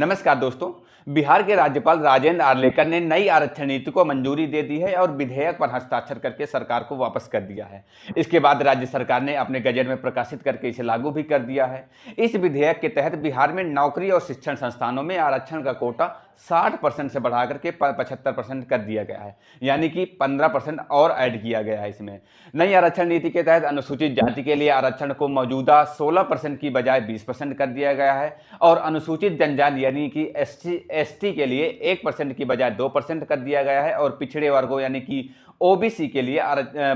नमस्कार दोस्तों। बिहार के राज्यपाल राजेंद्र आर्लेकर ने नई आरक्षण नीति को मंजूरी दे दी है और विधेयक पर हस्ताक्षर करके सरकार को वापस कर दिया है। इसके बाद राज्य सरकार ने अपने गजट में प्रकाशित करके इसे लागू भी कर दिया है। इस विधेयक के तहत बिहार में नौकरी और शिक्षण संस्थानों में आरक्षण का कोटा 60% से बढ़ा करके 75% कर दिया गया है, यानी कि 15% और ऐड किया गया है। इसमें नई आरक्षण नीति के तहत अनुसूचित जाति के लिए आरक्षण को मौजूदा 16% की बजाय 20% कर दिया गया है और अनुसूचित जनजाति यानी कि एसटी के लिए 1% की बजाय 2% कर दिया गया है और पिछड़े वर्गों यानी कि ओबीसी के लिए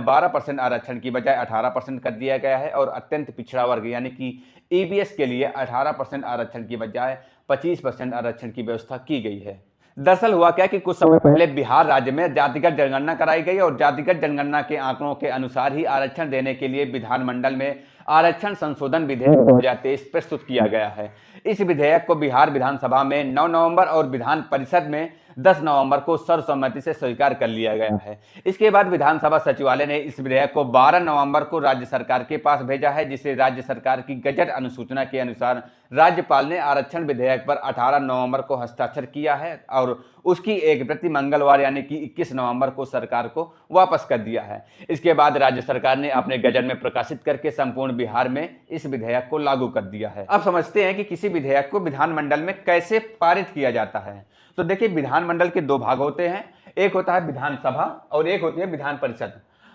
12% आरक्षण की बजाय 18% कर दिया गया है और अत्यंत पिछड़ा वर्ग यानी कि ईबीएस के लिए 18% आरक्षण की बजाय 25% आरक्षण की व्यवस्था की गई है। दरअसल हुआ क्या कि कुछ समय पहले बिहार राज्य में जातिगत जनगणना कराई गई और जातिगत जनगणना के आंकड़ों के अनुसार ही आरक्षण देने के लिए विधानमंडल में आरक्षण संशोधन विधेयक 2023 प्रस्तुत किया गया है। इस विधेयक को बिहार विधानसभा में 9 नवंबर और विधान परिषद में 10 नवंबर को सर्वसम्मति से स्वीकार कर लिया गया है। इसके बाद विधानसभा सचिवालय ने इस विधेयक को 12 नवंबर को राज्य सरकार के पास भेजा है, जिसे राज्य सरकार की गजट अनुसूचना के अनुसार राज्यपाल ने आरक्षण विधेयक पर 18 नवंबर को हस्ताक्षर किया है और उसकी एक प्रति मंगलवार यानी कि 21 नवंबर को सरकार को वापस कर दिया है। इसके बाद राज्य सरकार ने अपने गजट में प्रकाशित करके संपूर्ण बिहार में इस विधेयक को लागू कर दिया है। अब समझते हैं कि किसी विधेयक को विधानमंडल में कैसे पारित किया जाता है। तो देखिए, विधानमंडल के दो भाग होते हैं, एक होता है विधानसभा और एक होती है विधान परिषद।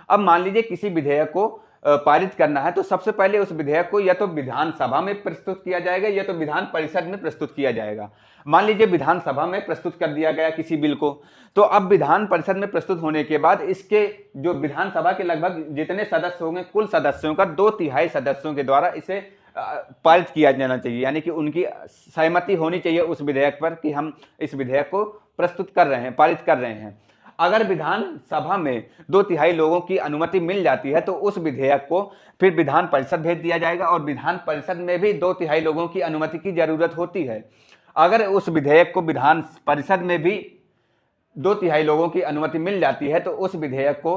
अब मान लीजिए किसी विधेयक को पारित करना है तो सबसे पहले उस विधेयक को या तो विधानसभा में प्रस्तुत किया जाएगा या तो विधान परिषद में प्रस्तुत किया जाएगा। मान लीजिए विधानसभा में प्रस्तुत कर दिया गया किसी बिल को, तो अब विधान परिषद में प्रस्तुत होने के बाद इसके जो विधानसभा के लगभग जितने सदस्य होंगे, कुल सदस्यों का 2/3 सदस्यों के द्वारा इसे पारित किया जाना चाहिए, यानी कि उनकी सहमति होनी चाहिए उस विधेयक पर कि हम इस विधेयक को प्रस्तुत कर रहे हैं, पारित कर रहे हैं। अगर विधानसभा में 2/3 लोगों की अनुमति मिल जाती है तो उस विधेयक को फिर विधान परिषद भेज दिया जाएगा और विधान परिषद में भी 2/3 लोगों की अनुमति की जरूरत होती है। अगर उस विधेयक को विधान परिषद में भी 2/3 लोगों की अनुमति मिल जाती है तो उस विधेयक को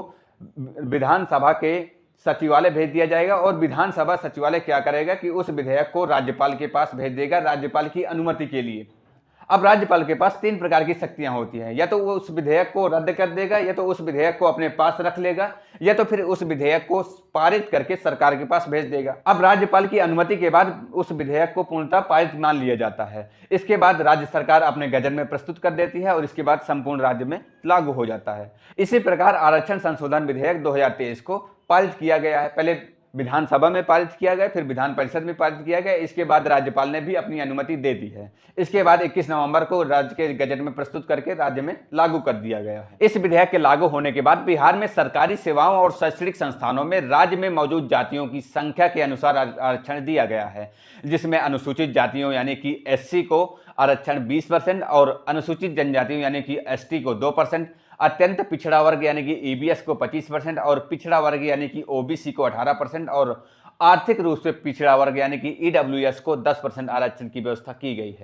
विधानसभा के सचिवालय भेज दिया जाएगा और विधानसभा सचिवालय क्या करेगा कि उस विधेयक को राज्यपाल के पास भेज देगा राज्यपाल की अनुमति के लिए। अब राज्यपाल के पास 3 प्रकार की शक्तियां होती हैं, या तो वो उस विधेयक को रद्द कर देगा, या तो उस विधेयक को अपने पास रख लेगा, या तो फिर उस विधेयक को पारित करके सरकार के पास भेज देगा। अब राज्यपाल की अनुमति के बाद उस विधेयक को पूर्णतः पारित मान लिया जाता है। इसके बाद राज्य सरकार अपने गजट में प्रस्तुत कर देती है और इसके बाद संपूर्ण राज्य में लागू हो जाता है। इसी प्रकार आरक्षण संशोधन विधेयक 2023 को पारित किया गया है। पहले विधानसभा में पारित किया गया, फिर विधान परिषद में पारित किया गया, इसके बाद राज्यपाल ने भी अपनी अनुमति दे दी है। इसके बाद 21 नवंबर को राज्य के गजट में प्रस्तुत करके राज्य में लागू कर दिया गया है। इस विधेयक के लागू होने के बाद बिहार में सरकारी सेवाओं और शैक्षणिक संस्थानों में राज्य में मौजूद जातियों की संख्या के अनुसार आरक्षण दिया गया है, जिसमें अनुसूचित जातियों यानी कि एससी को आरक्षण 20% और अनुसूचित जनजातियों यानी कि एसटी को 2%, अत्यंत पिछड़ा वर्ग यानी कि ईबीएस को 25% और पिछड़ा वर्ग यानी कि ओबीसी को 18% और आर्थिक रूप से पिछड़ा वर्ग यानी कि ईडब्ल्यूएस को 10% आरक्षण की व्यवस्था की गई है।